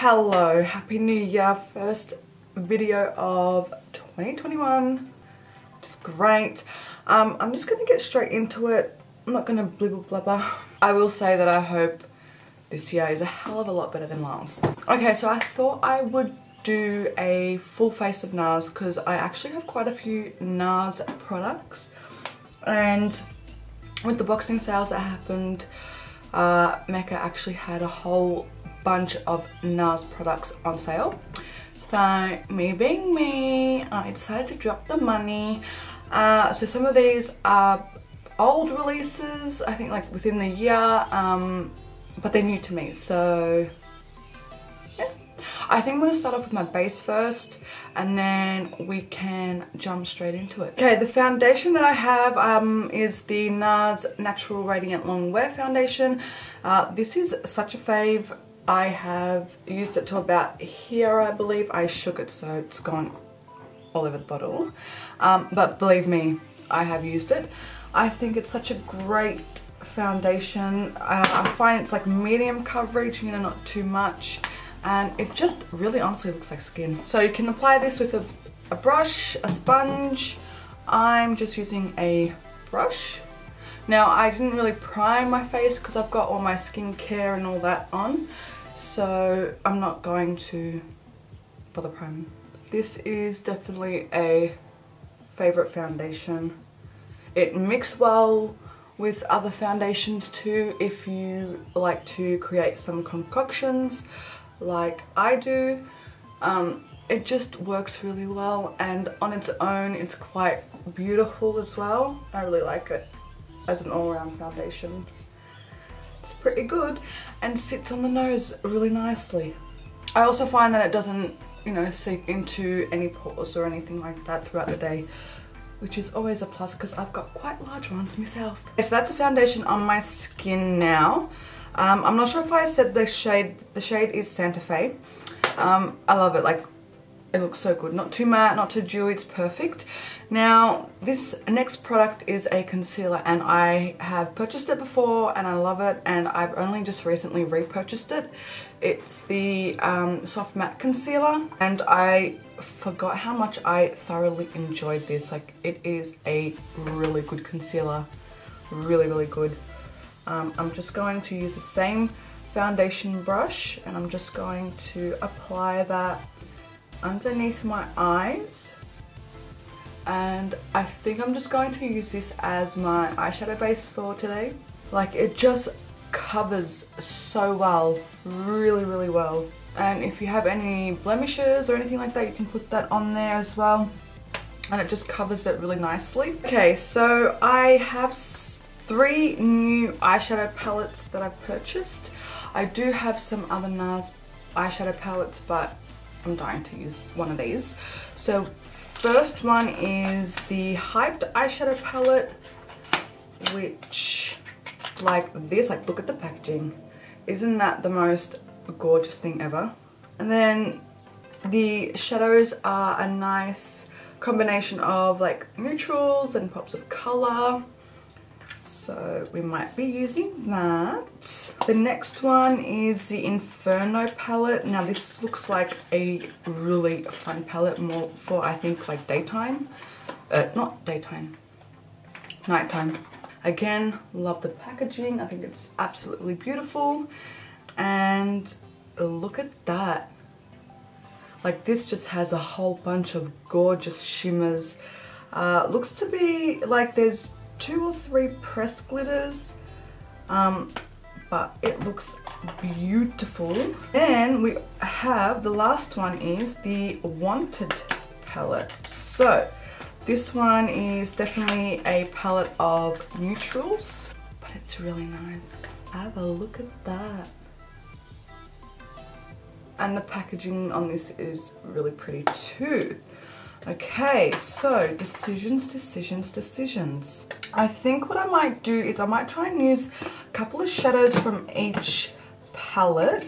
Hello, happy new year. First video of 2021. It's great. I'm just gonna get straight into it. I'm not gonna blibble blubber. I will say that I hope this year is a hell of a lot better than last. Okay, so I thought I would do a full face of Nars because I actually have quite a few Nars products, and with the boxing sales that happened, Mecca actually had a whole bunch of Nars products on sale. So me being me, I decided to drop the money. So some of these are old releases, I think like within the year, but they're new to me, so yeah. I think I'm going to start off with my base first and then we can jump straight into it. Okay, the foundation that I have is the Nars Natural Radiant Long Wear Foundation. This is such a fave. I have used it to about here, I believe. I shook it so it's gone all over the bottle. But believe me, I have used it. I think it's such a great foundation. I find it's like medium coverage, you know, not too much. And it just really honestly looks like skin. So you can apply this with a brush, a sponge. I'm just using a brush. Now I didn't really prime my face because I've got all my skincare and all that on. So I'm not going to bother priming. This is definitely a favorite foundation. It mixes well with other foundations too if you like to create some concoctions like I do. It just works really well, and on its own it's quite beautiful as well. I really like it as an all-around foundation. It's pretty good and sits on the nose really nicely. I also find that it doesn't, you know, seep into any pores or anything like that throughout the day, which is always a plus because I've got quite large ones myself. Okay, so that's a foundation on my skin now. I'm not sure if I said the shade is Santa Fe. I love it, like it looks so good. Not too matte, not too dewy, it's perfect. Now this next product is a concealer, and I have purchased it before and I love it, and I've only just recently repurchased it. It's the Soft Matte Concealer, and I forgot how much I thoroughly enjoyed this. Like, it is a really good concealer, really good. I'm just going to use the same foundation brush and I'm just going to apply that underneath my eyes, and I think I'm just going to use this as my eyeshadow base for today. Like, it just covers so well, really well. And if you have any blemishes or anything like that, you can put that on there as well, and it just covers it really nicely. Okay, so I have 3 new eyeshadow palettes that I've purchased. I do have some other Nars eyeshadow palettes, but I'm dying to use one of these. So first one is the Hyped eyeshadow palette, which like this, like look at the packaging. Isn't that the most gorgeous thing ever? And then the shadows are a nice combination of like neutrals and pops of color. So we might be using that. The next one is the Inferno palette. Now this looks like a really fun palette, more for I think like daytime. Not daytime, nighttime. Again, love the packaging. I think it's absolutely beautiful. And look at that. Like, this just has a whole bunch of gorgeous shimmers. Looks to be like there's 2 or 3 pressed glitters, but it looks beautiful. Then we have, the last one is the Wanted palette. So this one is definitely a palette of neutrals, but it's really nice. Have a look at that. And the packaging on this is really pretty too. Okay, so decisions. I think what I might do is I might try and use a couple of shadows from each palette,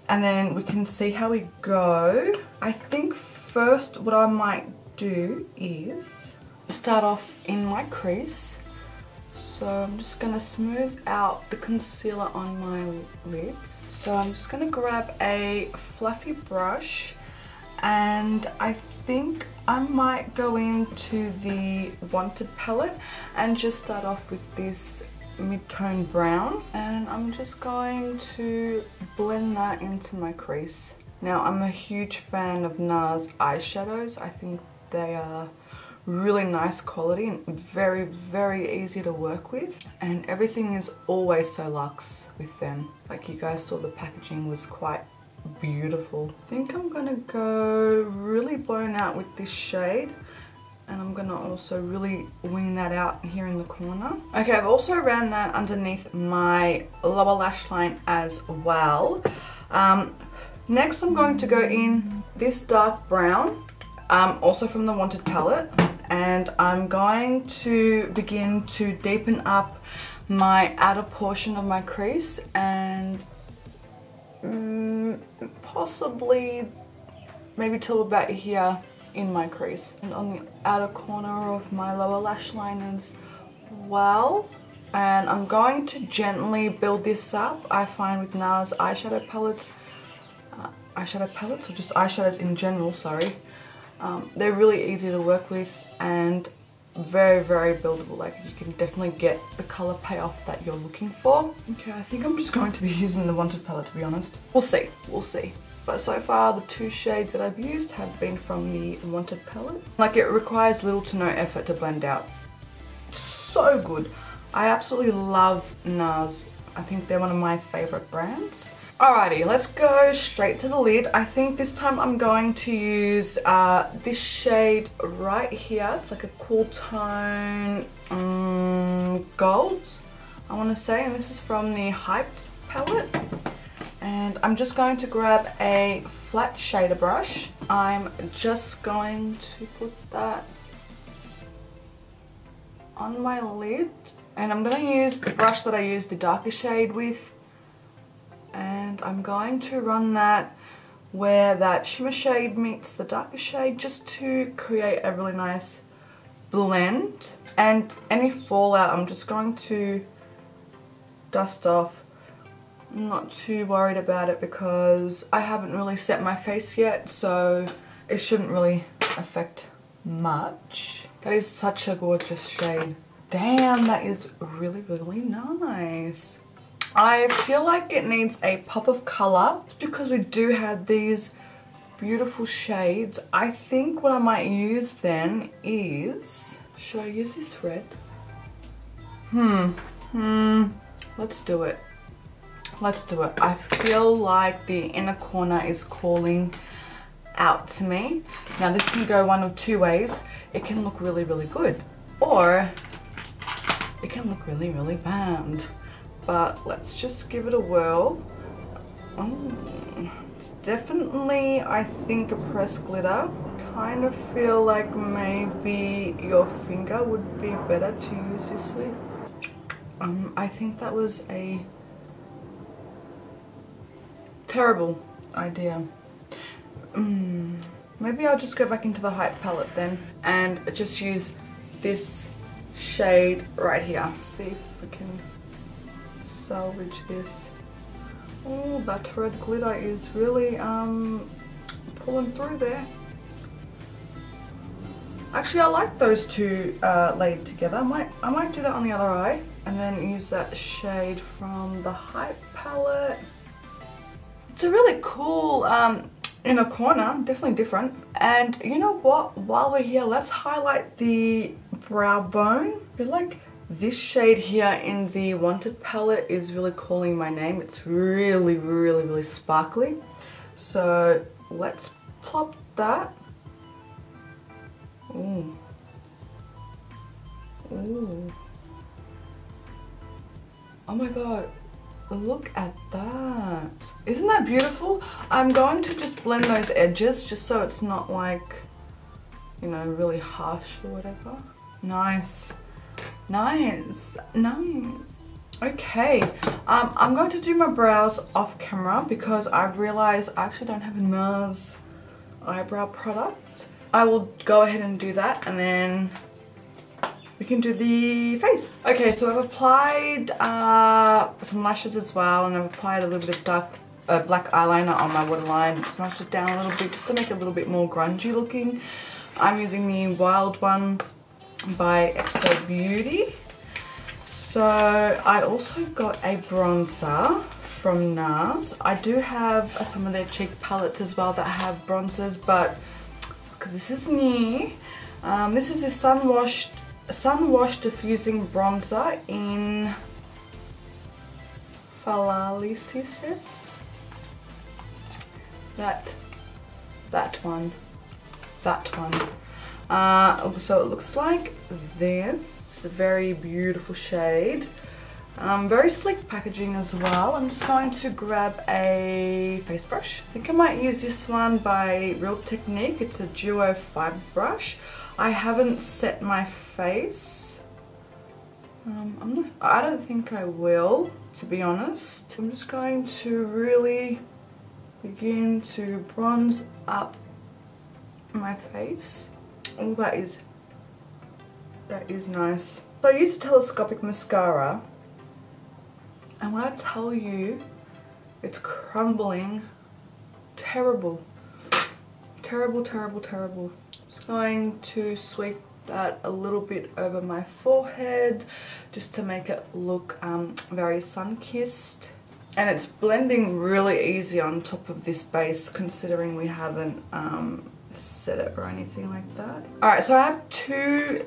and then we can see how we go. I think first what I might do is start off in my crease. So I'm just gonna smooth out the concealer on my lids. So I'm just gonna grab a fluffy brush, and I think I might go into the Wanted palette and just start off with this mid-tone brown, and I'm just going to blend that into my crease. Now, I'm a huge fan of Nars eyeshadows. I think they are really nice quality and very, very easy to work with, and everything is always so luxe with them. Like, you guys saw the packaging was quite beautiful. I think I'm gonna go really blown out with this shade, and I'm gonna also really wing that out here in the corner. Okay, I've also ran that underneath my lower lash line as well. Next, I'm going to go in this dark brown, also from the Wanted palette, and I'm going to begin to deepen up my outer portion of my crease and possibly maybe till about here in my crease, and on the outer corner of my lower lash line as well. And I'm going to gently build this up. I find with Nars eyeshadow palettes, or just eyeshadows in general, sorry, they're really easy to work with and very, very buildable. Like, you can definitely get the color payoff that you're looking for. Okay, I think I'm just going to be using the Wanted palette, to be honest. We'll see, we'll see. But so far, the two shades that I've used have been from the Wanted palette. Like, it requires little to no effort to blend out. So good. I absolutely love Nars. I think they're one of my favorite brands. Alrighty, let's go straight to the lid. I think this time I'm going to use this shade right here. It's like a cool tone gold, I want to say, and this is from the Hyped palette. And I'm just going to grab a flat shader brush. I'm just going to put that on my lid, and I'm going to use the brush that I used the darker shade with, and I'm going to run that where that shimmer shade meets the darker shade, just to create a really nice blend. And any fallout I'm just going to dust off. I'm not too worried about it because I haven't really set my face yet, so it shouldn't really affect much. That is such a gorgeous shade. Damn, that is really, really nice. I feel like it needs a pop of colour. It's because we do have these beautiful shades. I think what I might use then is... should I use this red? Let's do it. Let's do it. I feel like the inner corner is calling out to me. Now, this can go one of two ways. It can look really, really good, or it can look really, really bad. But let's just give it a whirl. It's definitely, I think, a pressed glitter. Kind of feel like maybe your finger would be better to use this with. I think that was a terrible idea. Maybe I'll just go back into the Hype palette then and just use this shade right here. Let's see if we can salvage this. Oh, that red glitter is really pulling through there. Actually, I like those two laid together. I might do that on the other eye and then use that shade from the Hype palette. It's a really cool inner corner, definitely different. And you know what? While we're here, let's highlight the brow bone. I feel like this shade here in the Wanted palette is really calling my name. It's really, really, really sparkly. So let's plop that. Ooh. Ooh. Oh my god. Look at that. Isn't that beautiful? I'm going to just blend those edges just so it's not like, you know, really harsh or whatever. Nice. Nice. Nice. Okay. I'm going to do my brows off camera because I've realized I actually don't have a Nars eyebrow product. I will go ahead and do that and then we can do the face. Okay, so I've applied some lashes as well, and I've applied a little bit of black eyeliner on my waterline, smashed it down a little bit just to make it a little bit more grungy looking. I'm using the Wild One by XO Beauty. So I also got a bronzer from Nars. I do have some of their cheek palettes as well that have bronzers, but this is new. This is a sun wash diffusing bronzer in Phthalacesis. That one. So it looks like this. It's a very beautiful shade. Very sleek packaging as well. I'm just going to grab a face brush. I think I might use this one by Real Technique. It's a duo fiber brush. I haven't set my face. I don't think I will, to be honest. I'm just going to really begin to bronze up my face. Oh, that is nice. So I used a telescopic mascara, and when I tell you it's crumbling, terrible. Just going to sweep that a little bit over my forehead just to make it look very sun-kissed. And it's blending really easy on top of this base, considering we haven't set it or anything like that. Alright, so I have two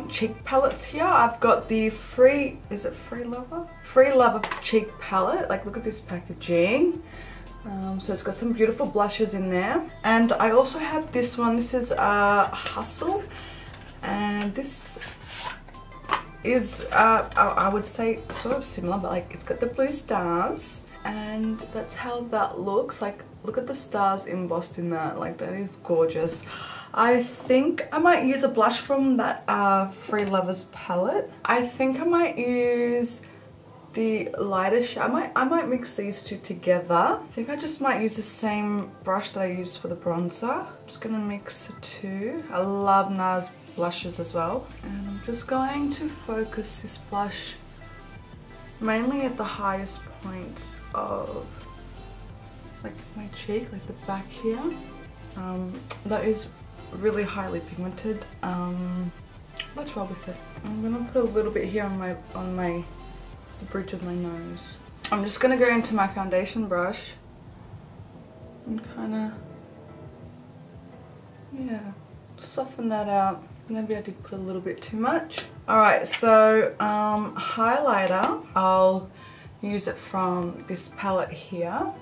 cheek palettes here. I've got the Free Lover cheek palette. Like, look at this packaging. So it's got some beautiful blushes in there. And I also have this one. This is Hustle, and this is I would say sort of similar, but like it's got the blue stars, and that's how that looks. Like, look at the stars embossed in that. Like, that is gorgeous. I think I might use a blush from that Free Lovers palette. I think I might use the lighter shade. I might mix these two together. I think I just might use the same brush that I used for the bronzer. I'm just gonna mix the two. I love Nars blushes as well. And I'm just going to focus this blush mainly at the highest points of like my cheek, like the back here. That is really highly pigmented. Let's roll with it. I'm gonna put a little bit here on the bridge of my nose. I'm just gonna go into my foundation brush and kinda, yeah, soften that out. Maybe I did put a little bit too much. Alright, so highlighter, I'll use it from this palette here.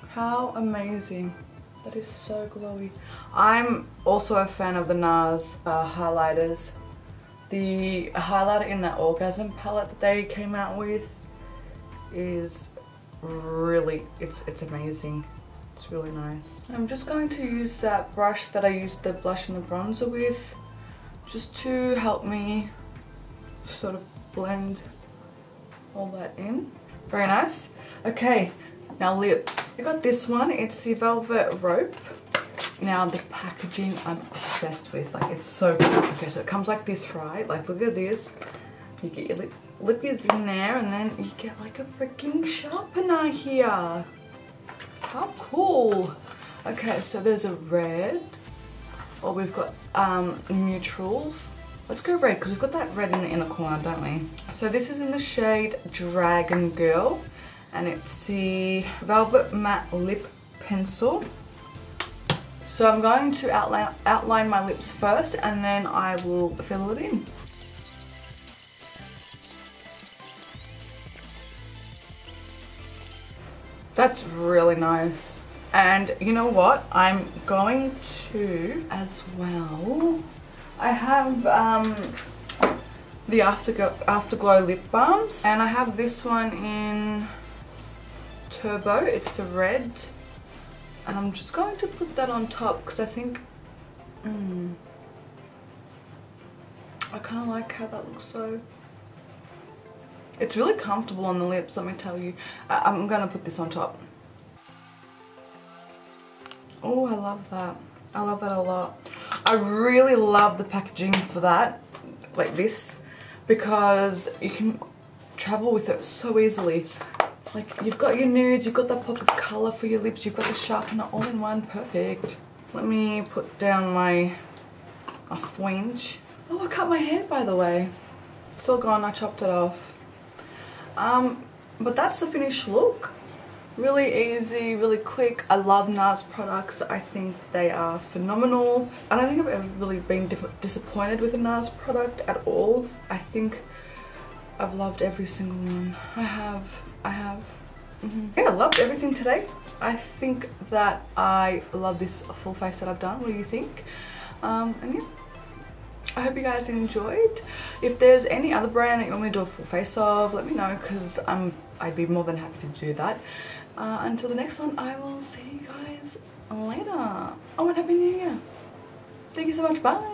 How amazing. That is so glowy. I'm also a fan of the Nars highlighters. The highlighter in that Orgasm palette that they came out with is really, it's amazing. It's really nice. I'm just going to use that brush that I used the blush and the bronzer with, just to help me sort of blend all that in. Very nice. Okay, now lips. I got this one. It's the Velvet Rope. Now the packaging I'm obsessed with. Like, it's so good. Okay, so it comes like this, right? Like, look at this. You get your lippies in there, and then you get like a freaking sharpener here. How cool. Okay, so there's a red. Oh, we've got neutrals. Let's go red, because we've got that red in the inner corner, don't we? So this is in the shade Dragon Girl, and it's the Velvet Matte Lip Pencil. So I'm going to outline my lips first, and then I will fill it in. That's really nice. And you know what? I'm going to, as well, I have the Afterglow lip balms, and I have this one in Turbo. It's a red. And I'm just going to put that on top because I think I kind of like how that looks though. It's really comfortable on the lips, let me tell you. I'm going to put this on top. Oh, I love that. I love that a lot. I really love the packaging for that, like this, because you can travel with it so easily. Like, you've got your nude, you've got that pop of colour for your lips, you've got the sharpener all in one, perfect. Let me put down my fringe. Oh, I cut my hair, by the way. It's all gone, I chopped it off. But that's the finished look. Really easy, really quick. I love Nars products. I think they are phenomenal. I don't think I've ever really been disappointed with a Nars product at all. I think I've loved every single one. I have. Yeah, I loved everything today. I think that I love this full face that I've done. What do you think? And yeah, I hope you guys enjoyed. If there's any other brand that you want me to do a full face of, let me know, because I'd be more than happy to do that. Until the next one, I will see you guys later. Oh, and Happy New Year. Thank you so much. Bye.